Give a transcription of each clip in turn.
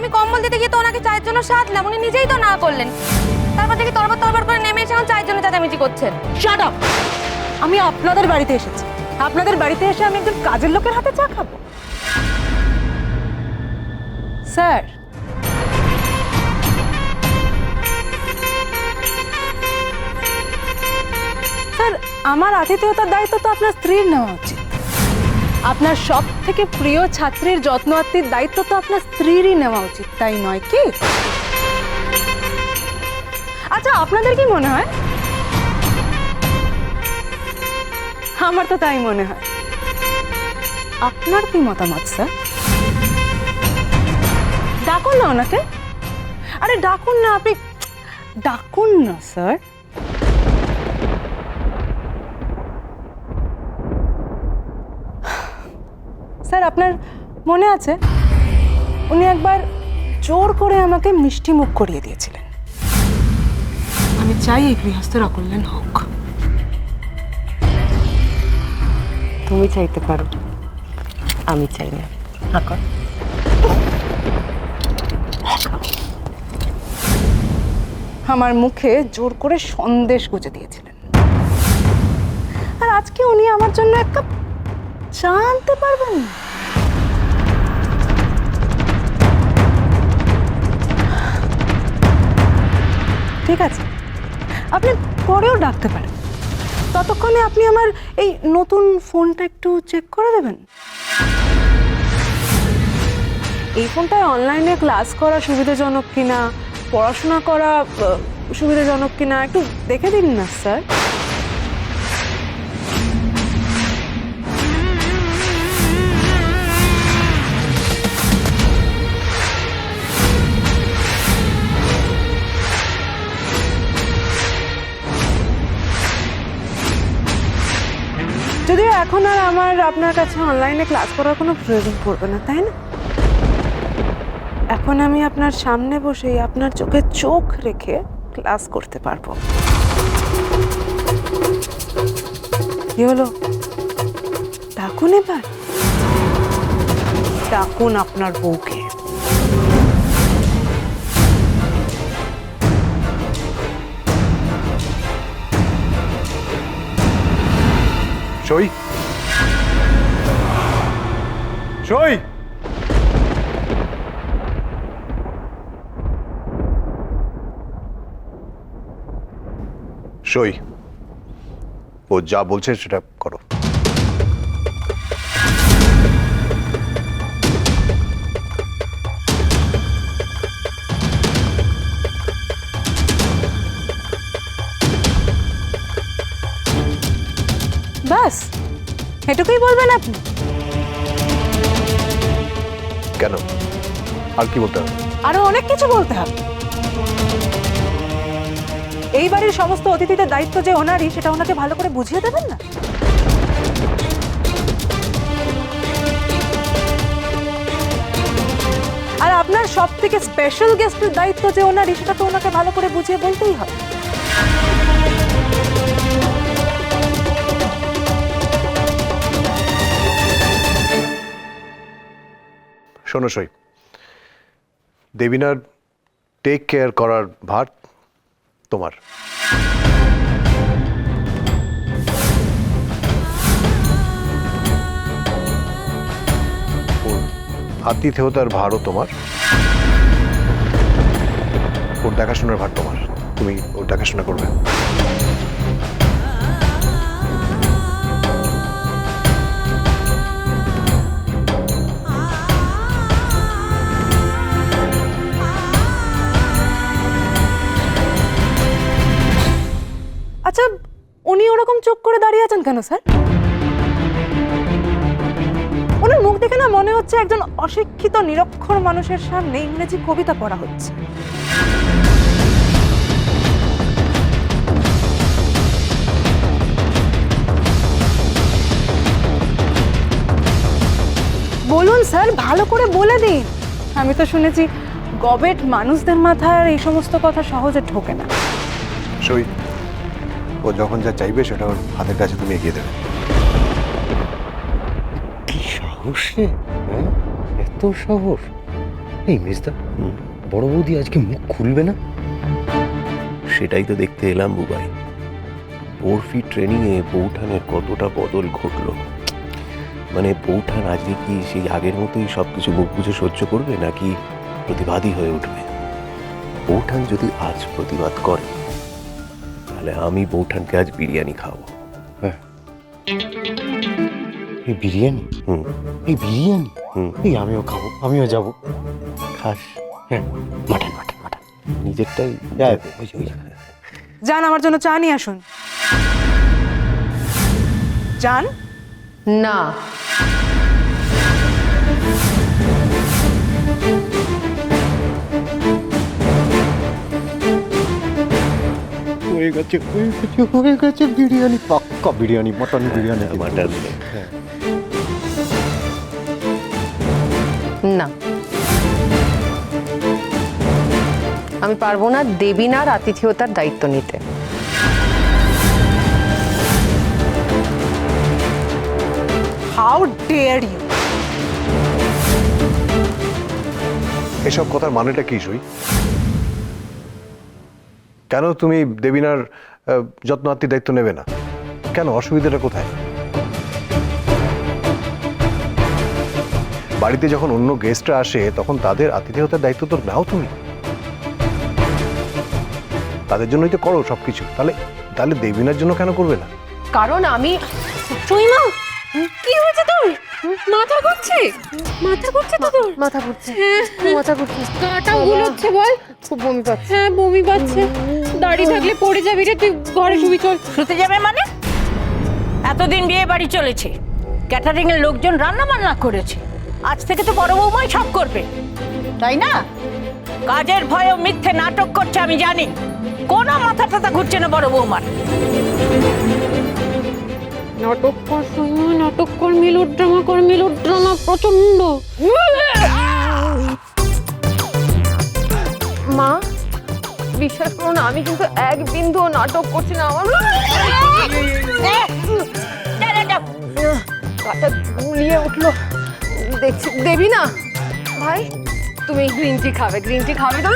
আমি কম্বল দিতে গিয়ে তো ওনাকে চায়ের জন্য সাধলাম, উনি নিজেই তো না করলেন। তারপর দেখি তরবার তরবার করে নেমে এসে এখন চায়ের জন্য চেঁচামেচি করছেন। Shut up! আমি আপনাদের বাড়িতে এসেছি, আপনাদের বাড়িতে এসে আমি একজন কাজের লোকের হাতে চা খাবো? স্যার, স্যার, আমার আতিথেয়তার দায়িত্ব তো আপনার স্ত্রীর নেওয়া উচিত। আপনার সব থেকে প্রিয় ছাত্রীর যত্নআত্তির দায়িত্ব তো আপনার স্ত্রীরই নেওয়া উচিত, তাই নয় কি? আচ্ছা, আপনাদের কি মনে হয়? আমার তো তাই মনে হয়। আপনার কি মতামত স্যার? ডাকুন না ওনাকে। আরে ডাকুন না, আপনি ডাকুন না স্যার। স্যার, আপনার মনে আছে উনি একবার জোর করে আমাকে মিষ্টি মুখ করিয়ে দিয়েছিলেন। আমি চাই এই গৃহস্থের অকল্যাণ হোক। তুমি চাইতে পারো, আমি চাই না। আকর আমার মুখে জোর করে সন্দেশ গুজে দিয়েছিলেন, আর আজকে উনি আমার জন্য এক কাপ চা আনতে পারবেন না? ঠিক আছে, আপনি পরেও ডাকতে পারেন। ততক্ষণে আপনি আমার এই নতুন ফোনটা একটু চেক করে দেবেন। এই ফোনটায় অনলাইনে ক্লাস করা সুবিধাজনক কিনা, পড়াশোনা করা সুবিধাজনক কিনা একটু দেখে দিন না স্যার। যদিও এখন আর আমার আপনার কাছে অনলাইনে ক্লাস করার কোনো প্রয়োজন পড়বে না, তাই না? এখন আমি আপনার সামনে বসেই আপনার চোখে চোখ রেখে ক্লাস করতে পারবো। কি হলো? ডাকুন এবার, ডাকুন আপনার বউকে। সই, সই। সই, ও যা বলছে সেটা করো। বাস এটুকুই বলবেন আপনি? কেন, আর কি বলতে হবে? আরো অনেক কিছু বলতে হবে। এই বাড়ির সমস্ত অতিথিদের দায়িত্ব যে ওনারই, সেটা ওনাকে ভালো করে বুঝিয়ে দেবেন না? আর আপনার সব থেকে স্পেশাল গেস্টের দায়িত্ব যে ওনারই, সেটা তো ওনাকে ভালো করে বুঝিয়ে বলতেই হবে। শোনো সই, দেবিনার টেক কেয়ার করার ভার তোমার। ওর আতিথেয়তার ভারও তোমার, ওর দেখাশোনার ভার তোমার। তুমি ওর দেখাশোনা করবে। আচ্ছা, উনি ওরকম চোখ করে দাঁড়িয়ে আছেন কেন স্যার? ওনার মুখ দেখে না মনে হচ্ছে একজন অশিক্ষিত নিরক্ষর মানুষের সামনে ইংরেজি কবিতা পড়া হচ্ছে। বলুন স্যার, ভালো করে বলে দিন। আমি তো শুনেছি গবেট মানুষদের মাথায় এই সমস্ত কথা সহজে ঢোকে না। সই, ও যখন যা চাইবে সেটা ওর হাতের কাছে তুমি এগিয়ে দেবে। কি সাহস রে, হ্যাঁ? এত সাহস! এই মেজদা, বড় বৌদি আজকে মুখ খুলবে না? সেটাই তো দেখতে এলাম বুবাই। বরফি ট্রেনিংয়ে বৌঠানের কতটা বদল ঘটলো। মানে বৌঠান আজকে কি সেই আগের মতোই সবকিছু মুখ বুঝে সহ্য করবে, নাকি প্রতিবাদী হয়ে উঠবে? বৌঠান যদি আজ প্রতিবাদ করে, তাহলে আমি বৌঠানকে আজ বিরিয়ানি খাওয়াবো। এই বিরিয়ানি? এই বিরিয়ানি? এই আমিও খাবো, আমিও যাবো। খাস? হ্যাঁ, মাটন মাটন মাটন। নিজেরটাই ওই যে, ওই যে। যান, আমার জন্য চা নিয়ে আসুন। যান। না, হয়ে গেছে, হয়ে গেছে, হয়ে গেছে বিরিয়ানি, পাক্কা বিরিয়ানি, মটন বিরিয়ানি। মাটন। না, আমি পারবো না দেবীনার আতিথেয়তার দায়িত্ব নিতে। How dare you! এসব কথার মানেটা কি সই? কেন তুমি দেবিনার যত্নার্থী দায়িত্ব নেবে না? কেন, অসুবিধাটা কোথায়? বাড়িতে যখন অন্য গেস্টরা আসে তখন তাদের আতিথেয়তার দায়িত্ব তো নাও তুমি। তাদের জন্যই তো করো সবকিছু। তাহলে তাহলে দেবিনার জন্য কেন করবে না? কারণ আমি চুইমা, কি হয়েছে তোর? মাথা ঘুরছে? মাথা ঘুরছে তো তোর? মাথা ঘুরছে, মাথা ঘুরছে, কাটা গুলোচ্ছে বল। খুব বমি পাচ্ছে। হ্যাঁ, বমি পাচ্ছে। দাঁড়িয়ে থাকলে পড়ে যাবি রে, তুই ঘরে শুবি চল। শুতে যাবে মানে? এতদিন বিয়ে বাড়ি চলেছে, ক্যাটারিং এর লোকজন রান্না বান্না করেছে, আজ থেকে তো বড় বৌমাই সব করবে, তাই না? কাজের ভয়ে মিথ্যে নাটক করছে আমি জানি। কোনো মাথা টাথা ঘুরছে না বড় বৌমার। নাটক কর সময় নাটক কর, মেলোড্রামা কর, মেলোড্রামা প্রচন্ড। মা, বিশ্বাস করুন, আমি কিন্তু এক বিন্দুও নাটক করছি না। আমার গাটা গুলিয়ে উঠলো। দেখছি দেবী না ভাই, তুমি গ্রিন টি খাবে, গ্রিন টি খাবে তো?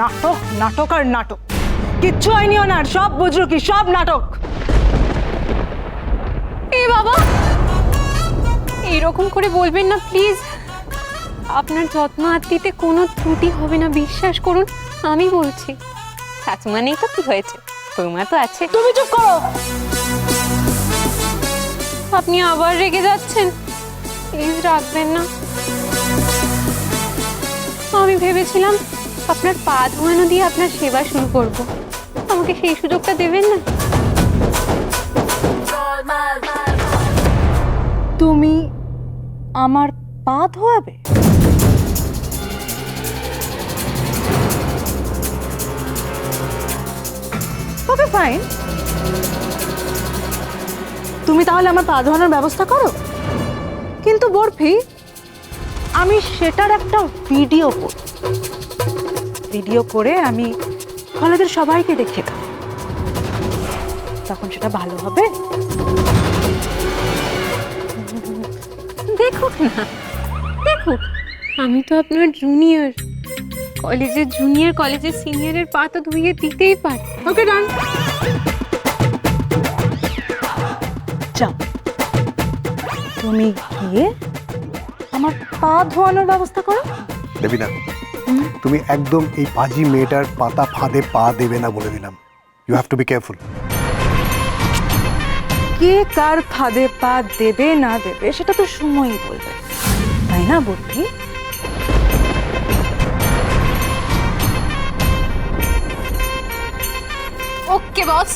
নাটক, নাটক আর নাটক, কিচ্ছু হয়নি ওনার। সব বুঝলো কি, সব নাটক। এ বাবা, এরকম করে বলবেন না প্লিজ। আপনার যত্ন আত্মীতে কোনো ত্রুটি হবে না, বিশ্বাস করুন। আমি বলছি, শাশুমা নেই তো কি হয়েছে, বৌমা তো আছে। তুমি চুপ করো। আপনি আবার রেগে যাচ্ছেন, প্লিজ রাখবেন না। আমি ভেবেছিলাম আপনার পা ধোয়ানো দিয়ে আপনার সেবা শুরু করব। আমাকে সেই সুযোগটা দেবেন না? তুমি আমার পা ধোয়াবে? ওকে, ফাইন। তুমি তাহলে আমার পা ধোয়ানোর ব্যবস্থা করো, কিন্তু বরফি, আমি সেটার একটা ভিডিও করব। ভিডিও করে আমি কলেজের সবাইকে দেখিয়ে দেবো, তখন সেটা ভালো হবে। দেখুক না, দেখুক। আমি তো আপনার জুনিয়র, কলেজের জুনিয়র, কলেজের সিনিয়রের পা তো ধুইয়ে দিতেই পারি। ওকে, ডান। যাও, তুমি গিয়ে আমার পা ধোয়ানোর ব্যবস্থা করো। দেবিনা, তুমি একদম এই পাজি মেয়েটার পাতা ফাঁদে পা দেবে না বলে দিলাম। You have to be careful. কে কার ফাঁদে পা দেবে না দেবে সেটা তো সময়ই বলবে, তাই না বুদ্ধি? ওকে বস।